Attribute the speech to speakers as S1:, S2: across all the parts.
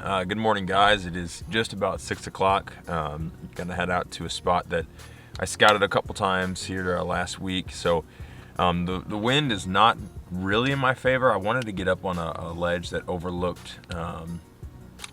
S1: Good morning, guys. It is just about 6 o'clock. Gonna head out to a spot that I scouted a couple times here last week. So the wind is not really in my favor. I wanted to get up on a ledge that overlooked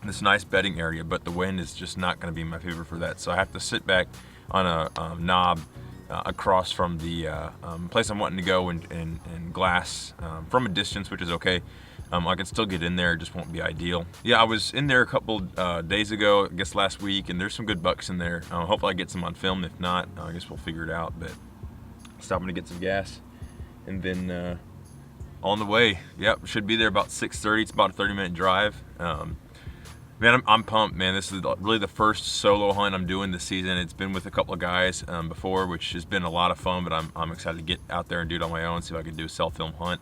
S1: this nice bedding area, but the wind is just not going to be in my favor for that. So I have to sit back on a knob across from the place I'm wanting to go and glass from a distance, which is okay. I can still get in there, it just won't be ideal. Yeah, I was in there a couple days ago, I guess last week, and there's some good bucks in there. Hopefully I get some on film. If not, I guess we'll figure it out. But stopping to get some gas, and then on the way. Yep, should be there about 6:30. It's about a 30-minute drive. Man, I'm pumped, man. This is really the first solo hunt I'm doing this season. It's been with a couple of guys before, which has been a lot of fun, but I'm excited to get out there and do it on my own, see if I can do a self-film hunt.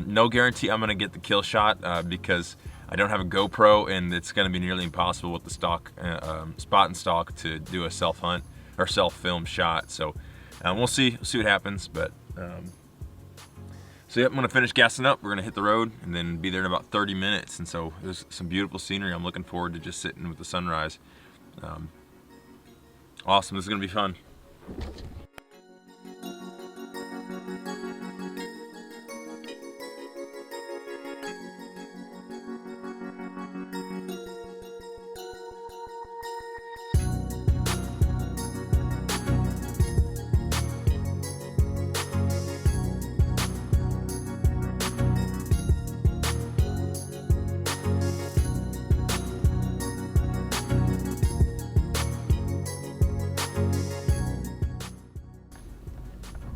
S1: No guarantee I'm going to get the kill shot because I don't have a GoPro, and it's going to be nearly impossible with the stock spot and stock to do a self-hunt or self-film shot. So we'll see what happens, but so yep, I'm gonna finish gassing up. We're gonna hit the road and then be there in about 30 minutes. And so there's some beautiful scenery. I'm looking forward to just sitting with the sunrise. Awesome, this is gonna be fun.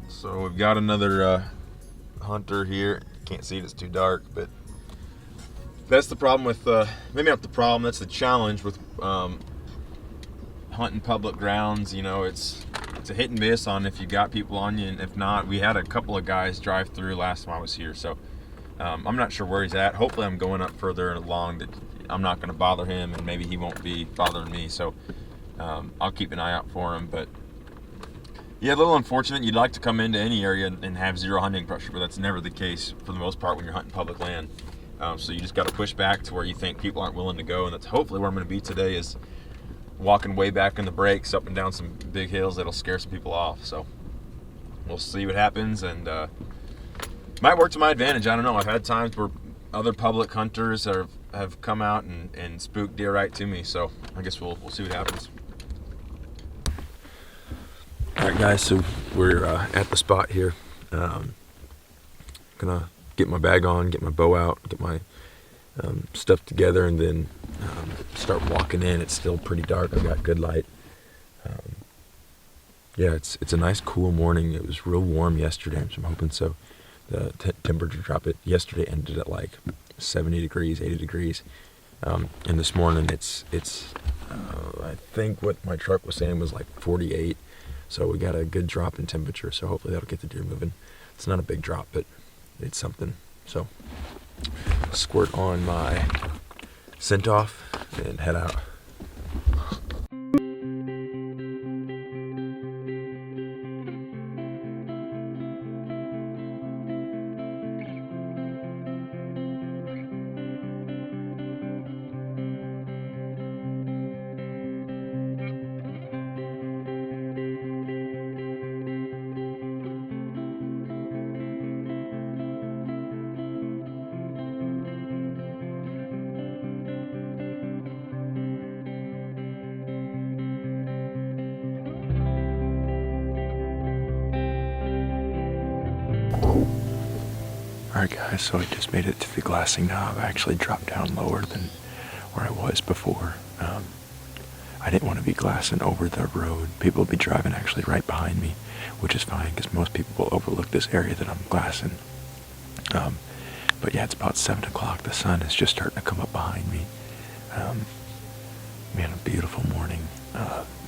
S1: So we've got another hunter here. Can't see it, it's too dark, but that's the problem with, maybe not the problem, that's the challenge with hunting public grounds. You know, it's a hit and miss on if you got people on you, and if not. We had a couple of guys drive through last time I was here, so I'm not sure where he's at. Hopefully I'm going up further along that I'm not gonna bother him, and maybe he won't be bothering me, so I'll keep an eye out for him. But yeah, a little unfortunate. You'd like to come into any area and have zero hunting pressure, but that's never the case for the most part when you're hunting public land. So you just got to push back to where you think people aren't willing to go, and that's hopefully where I'm going to be today, is walking way back in the breaks up and down some big hills that'll scare some people off. So we'll see what happens, and might work to my advantage. I don't know. I've had times where other public hunters have come out and spooked deer right to me, so I guess we'll see what happens. Alright guys, so we're at the spot here. Gonna get my bag on, get my bow out, get my stuff together, and then start walking in. It's still pretty dark, I've got good light. Yeah, it's a nice cool morning. It was real warm yesterday, so I'm hoping so. The temperature drop yesterday ended at like 70 degrees, 80 degrees. And this morning it's I think what my truck was saying was like 48. So we got a good drop in temperature, so hopefully that'll get the deer moving. It's not a big drop, but it's something. So squirt on my scent off and head out. Alright guys, so I just made it to the glassing knob. I actually dropped down lower than where I was before. I didn't want to be glassing over the road. People will be driving actually right behind me, which is fine because most people will overlook this area that I'm glassing. But yeah, it's about 7 o'clock. The sun is just starting to come up behind me. Man, a beautiful morning.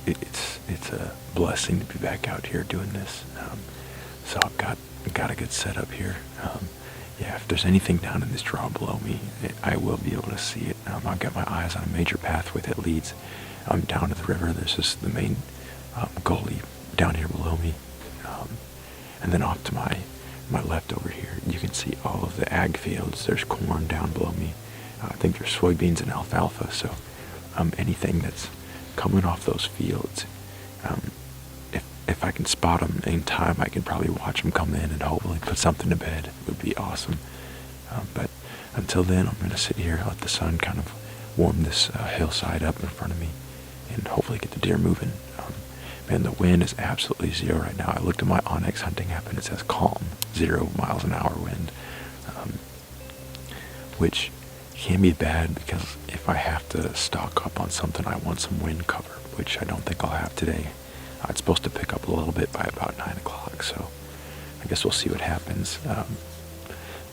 S1: It's a blessing to be back out here doing this. So I've got a good setup here. Yeah, if there's anything down in this draw below me, I will be able to see it. I've got my eyes on a major pathway that leads down to the river. There's just the main gully down here below me. And then off to my left over here, you can see all of the ag fields. There's corn down below me. I think there's soybeans and alfalfa, so anything that's coming off those fields, if I can spot them in time, I can probably watch them come in and hopefully put something to bed. It would be awesome. But until then, I'm going to sit here, let the sun kind of warm this hillside up in front of me, and hopefully get the deer moving. Man, the wind is absolutely zero right now. I looked at my Onyx hunting app and it says calm, 0 miles an hour wind, which can be bad because if I have to stock up on something, I want some wind cover, which I don't think I'll have today. It's supposed to pick up a little bit by about 9 o'clock, so I guess we'll see what happens.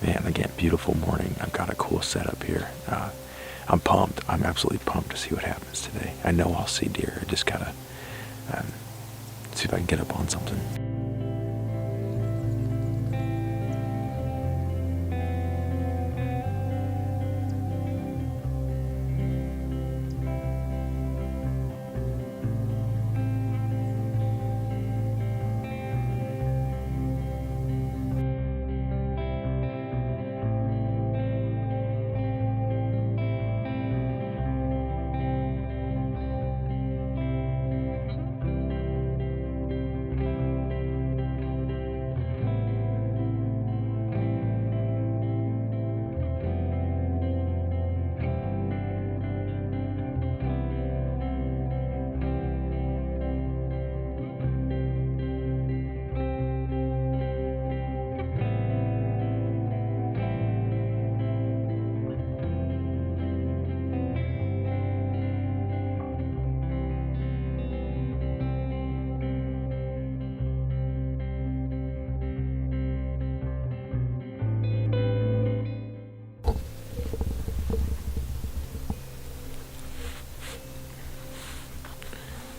S1: Man, again, beautiful morning. I've got a cool setup here. I'm pumped. I'm absolutely pumped to see what happens today. I know I'll see deer. I just gotta see if I can get up on something.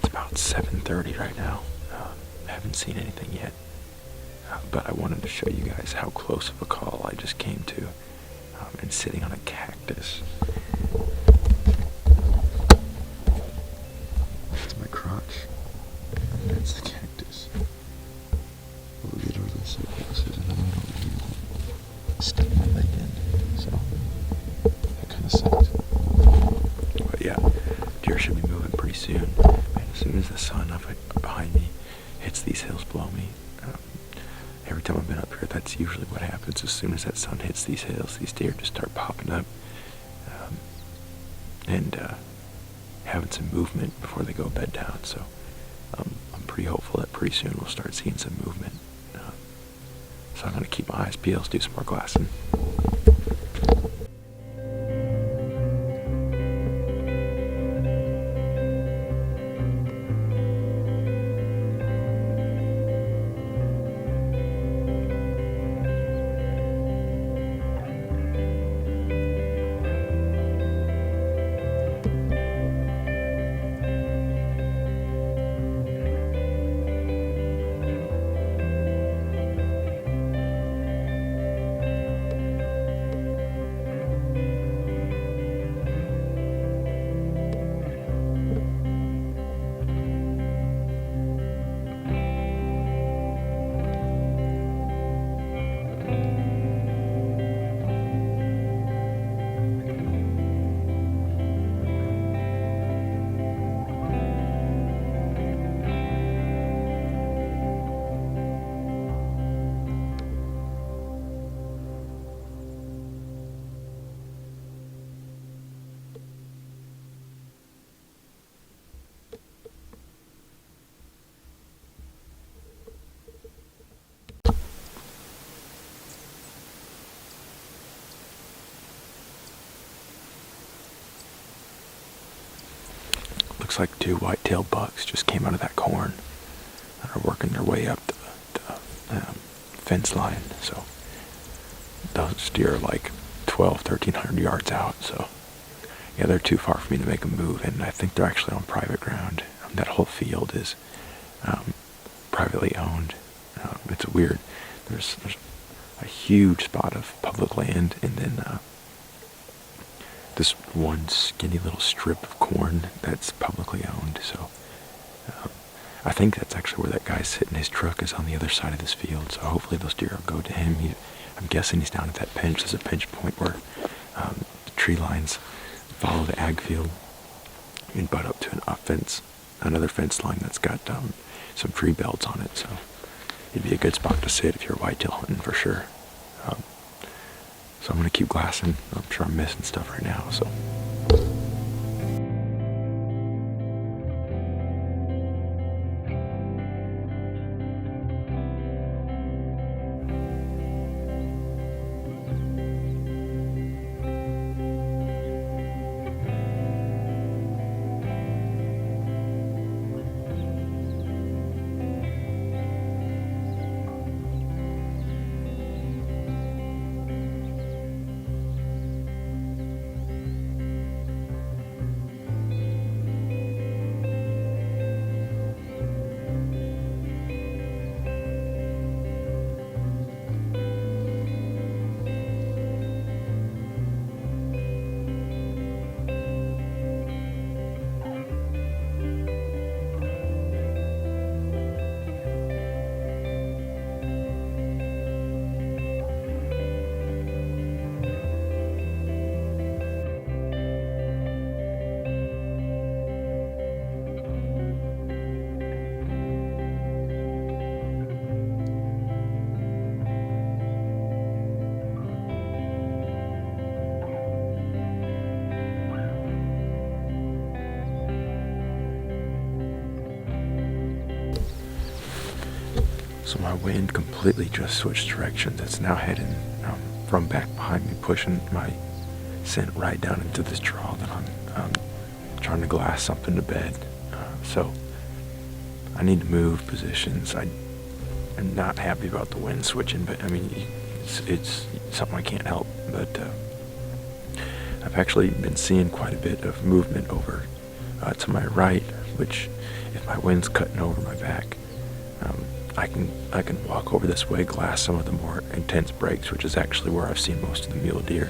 S1: About 7:30 right now. I haven't seen anything yet, but I wanted to show you guys how close of a call I just came to, and sitting on a cactus. That's my crotch. That's the cactus. Literally so close. There's another one over here. Stuck my leg in, so that kind of sucked. But yeah, deer should be moving pretty soon. As soon as the sun up behind me hits these hills below me, every time I've been up here, that's usually what happens. As soon as that sun hits these hills, these deer just start popping up and having some movement before they go bed down. So I'm pretty hopeful that pretty soon we'll start seeing some movement. So I'm going to keep my eyes peeled, do some more glassing. Looks like 2 white-tailed bucks just came out of that corn and are working their way up the fence line. So those deer are like 1,300 yards out. So yeah, they're too far for me to make a move, and I think they're actually on private ground. That whole field is privately owned. It's weird. There's a huge spot of public land, and then this one skinny little strip of corn that's publicly owned. So I think that's actually where that guy's sitting. His truck is on the other side of this field, so hopefully those deer will go to him.
S2: I'm guessing he's down at that pinch. There's a pinch point where the tree lines follow the ag field and butt up to another fence line that's got some tree belts on it. So it'd be a good spot to sit if you're whitetail hunting for sure. So I'm going to keep glassing. I'm sure I'm missing stuff right now. So. So my wind completely just switched directions. It's now heading from back behind me, pushing my scent right down into this draw that I'm trying to glass something to bed. So I need to move positions. I'm not happy about the wind switching, but I mean, it's something I can't help. But I've actually been seeing quite a bit of movement over to my right, which if my wind's cutting over my back, I can walk over this way, glass some of the more intense breaks, which is actually where I've seen most of the mule deer.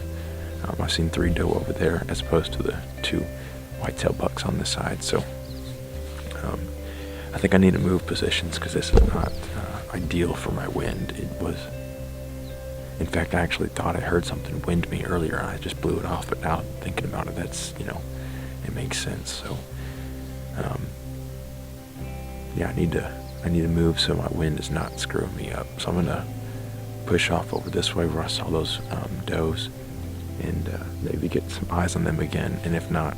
S2: I've seen 3 doe over there as opposed to the 2 whitetail bucks on this side. So I think I need to move positions because this is not ideal for my wind. It was, in fact, I actually thought I heard something wind me earlier. I just blew it off, but now thinking about it, that's, it makes sense. So yeah, I need to move so my wind is not screwing me up. So I'm gonna push off over this way where I saw those does and maybe get some eyes on them again. And if not,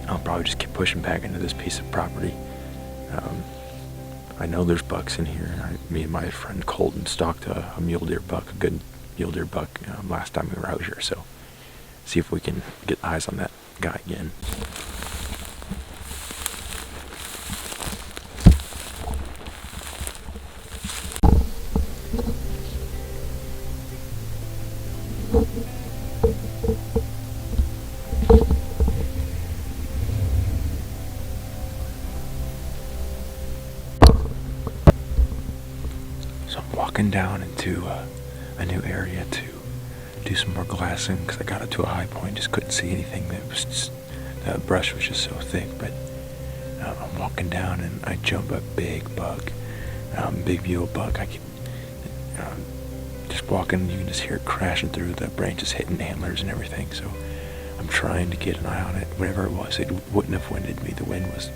S2: I'll probably just keep pushing back into this piece of property. I know there's bucks in here. Me and my friend Colton stalked a mule deer buck, a good mule deer buck last time we were out here. So see if we can get eyes on that guy again. So I'm walking down into a new area to do some more glassing because I got it to a high point, just couldn't see anything. The brush was just so thick. But I'm walking down and I jump a big buck, big mule buck. I can just walking, you can just hear it crashing through the branches, hitting antlers and everything. So I'm trying to get an eye on it. Whatever it was, it wouldn't have winded me. The wind was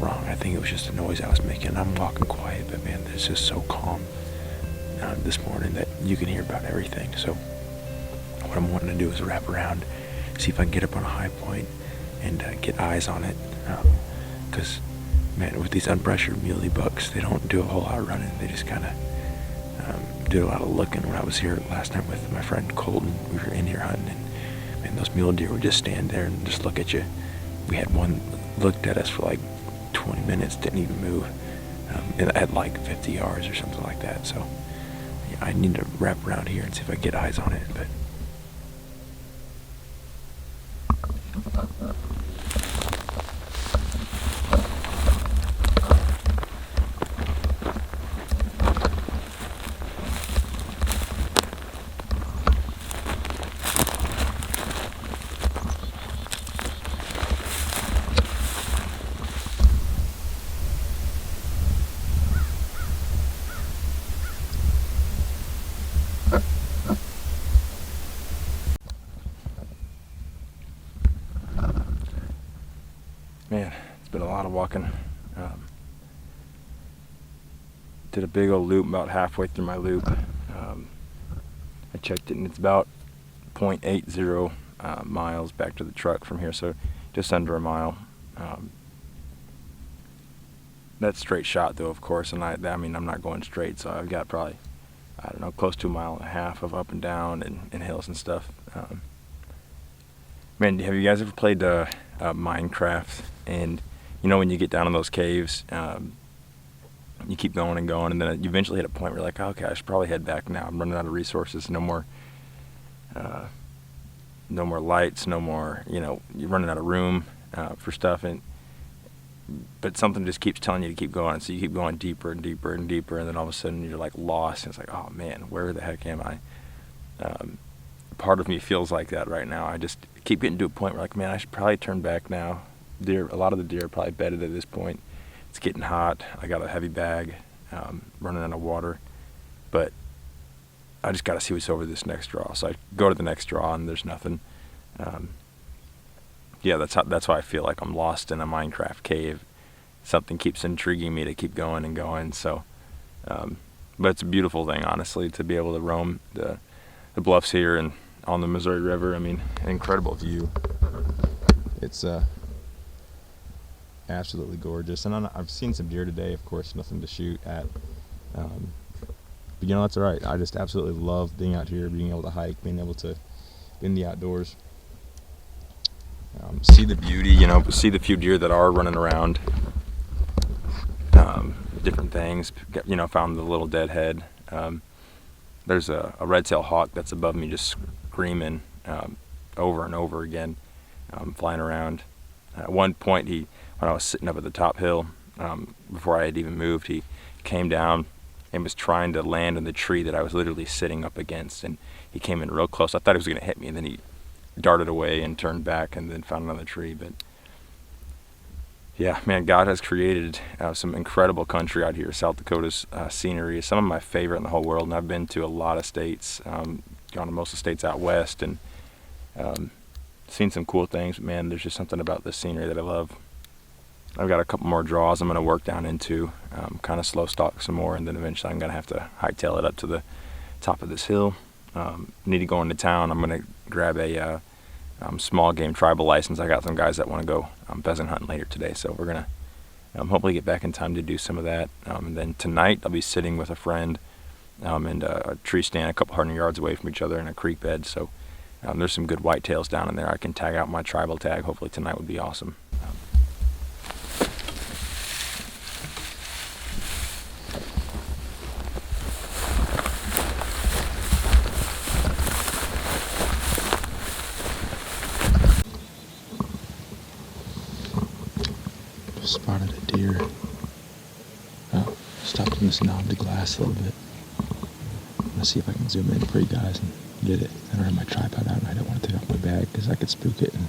S2: wrong. I think it was just a noise I was making. I'm walking quiet, but man, it's just so calm this morning that you can hear about everything. So what I'm wanting to do is wrap around, see if I can get up on a high point and get eyes on it. Because man, with these unpressured muley bucks, they don't do a whole lot of running. They just kind of do a lot of looking. When I was here last time with my friend Colton, we were in here hunting, and man, those mule deer would just stand there and just look at you. We had one looked at us for like 20 minutes, didn't even move, at like 50 yards or something like that. So yeah, I need to wrap around here and see if I can get eyes on it. But
S3: Did a big old loop about halfway through my loop. I checked it and it's about 0.80 miles back to the truck from here, so just under a mile. That's straight shot though, of course, and I mean I'm not going straight, so I've got probably, I don't know, close to 1.5 miles of up and down and hills and stuff. Man, have you guys ever played Minecraft? And you know when you get down in those caves, you keep going and going, and then you eventually hit a point where you're like, oh, okay, I should probably head back now. I'm running out of resources. No more lights. No more. You're running out of room for stuff, but something just keeps telling you to keep going. So you keep going deeper and deeper and deeper, and then all of a sudden you're like lost. And it's like, oh man, where the heck am I? Part of me feels like that right now. I just keep getting to a point where like, man, I should probably turn back now. A lot of the deer are probably bedded at this point. It's getting hot. I got a heavy bag, running out of water, but I just got to see what's over this next draw. So I go to the next draw and there's nothing. Yeah, that's how I feel like I'm lost in a Minecraft cave. Something keeps intriguing me to keep going and going. So, but it's a beautiful thing, honestly, to be able to roam the bluffs here and on the Missouri River. I mean, an incredible view. It's absolutely gorgeous, and I've seen some deer today. Of course, nothing to shoot at, but that's all right. I just absolutely love being out here, being able to hike, being able to be in the outdoors. See the beauty, see the few deer that are running around, different things, found the little deadhead. There's a red-tailed hawk that's above me just screaming over and over again, flying around. At one point, when I was sitting up at the top hill, before I had even moved, he came down and was trying to land in the tree that I was literally sitting up against, and he came in real close. I thought he was going to hit me, and then he darted away and turned back and then found another tree. But yeah, man, God has created some incredible country out here. South Dakota's scenery is some of my favorite in the whole world, and I've been to a lot of states, gone to most of the states out west, and seen some cool things. But man, there's just something about this scenery that I love. I've got a couple more draws I'm going to work down into, kind of slow stalk some more, and then eventually I'm going to have to hightail it up to the top of this hill. Need to go into town. I'm going to grab a small game tribal license. I got some guys that want to go pheasant hunting later today, so we're going to hopefully get back in time to do some of that. And then tonight I'll be sitting with a friend in a tree stand a couple hundred yards away from each other in a creek bed. So there's some good whitetails down in there. I can tag out my tribal tag. Hopefully tonight would be awesome.
S2: Spotted a deer. Stopped in this knobbed glass a little bit. I'm gonna see if I can zoom in for you guys and get it. I don't have my tripod out and I don't want to take it off my bag because I could spook it, and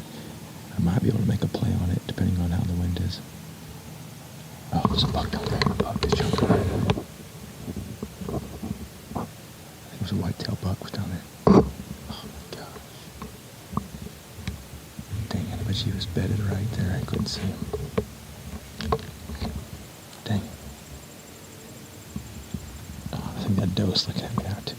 S2: I might be able to make a play on it depending on how the wind is. Oh, there's a buck down there. A buck is jumping right at it. I think it was a white-tailed buck was down there. Oh my gosh. Dang it, I bet he was bedded right there. I couldn't see him. Dang. Oh, I think that doe's looking at me now too.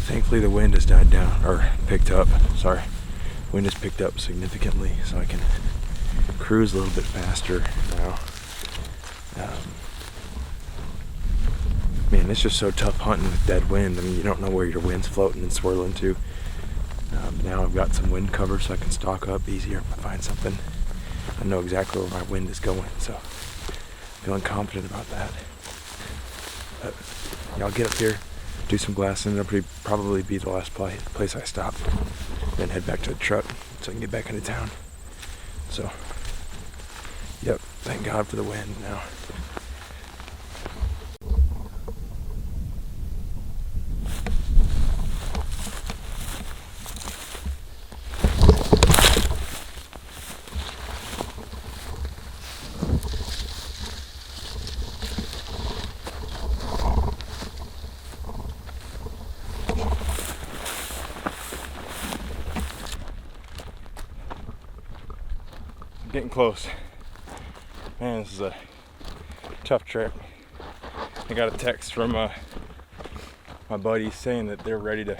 S2: Thankfully the wind has died down, or picked up, sorry. Wind has picked up significantly, so I can cruise a little bit faster now. Man, it's just so tough hunting with dead wind. I mean, you don't know where your wind's floating and swirling to. Now I've got some wind cover so I can stalk up easier if I find something. I know exactly where my wind is going, so feeling confident about that. But yeah, I'll get up here, do some glassing. It'll probably be the last place I stop. Then head back to the truck so I can get back into town. So, yep, thank God for the wind now. Getting close. Man, this is a tough trip. I got a text from my buddies saying that they're ready to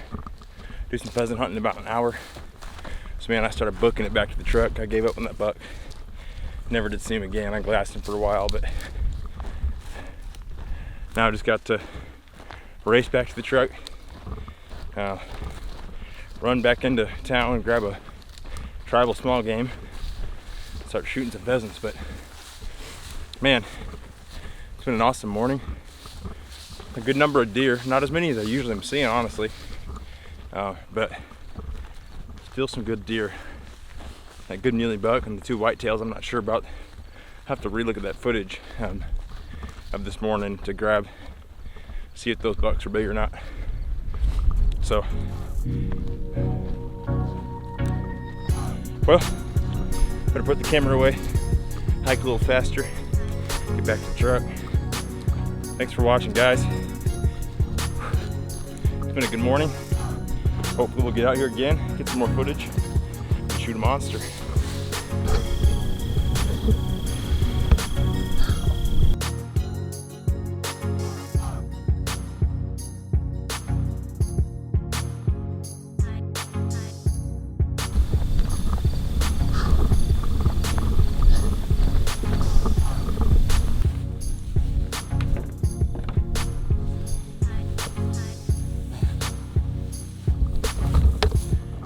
S2: do some pheasant hunting in about an hour. So man, I started booking it back to the truck. I gave up on that buck. Never did see him again. I glassed him for a while, but now I just got to race back to the truck, run back into town and grab a tribal small game, start shooting some pheasants. But man, it's been an awesome morning. A good number of deer, not as many as I usually am seeing, honestly, but still some good deer. That good muley buck and the two whitetails I'm not sure about. Have to relook at that footage of this morning to see if those bucks are big or not. So, well, better put the camera away, hike a little faster, get back to the truck. Thanks for watching, guys. It's been a good morning. Hopefully we'll get out here again, get some more footage, and shoot a monster.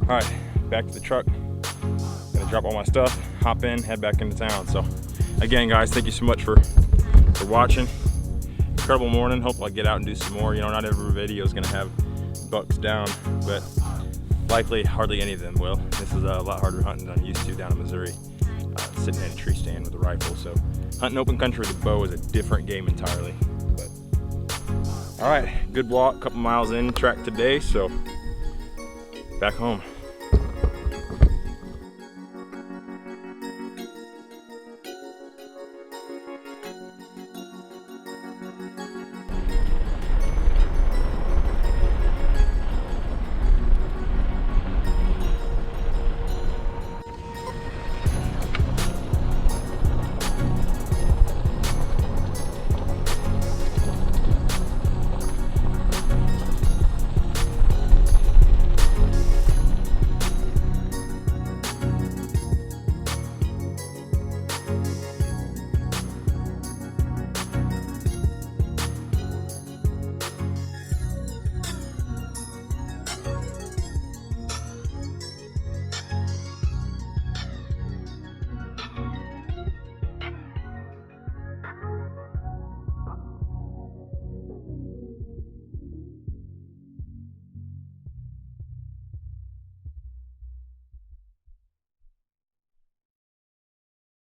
S2: All right, back to the truck. Gonna drop all my stuff, hop in, head back into town. So again, guys, thank you so much for watching. Incredible morning. Hope I get out and do some more. You know, not every video is gonna have bucks down, but likely hardly any of them will. This is a lot harder hunting than I'm used to down in Missouri, sitting in a tree stand with a rifle. So hunting open country with a bow is a different game entirely. But all right, good walk, couple miles in track today, so back home.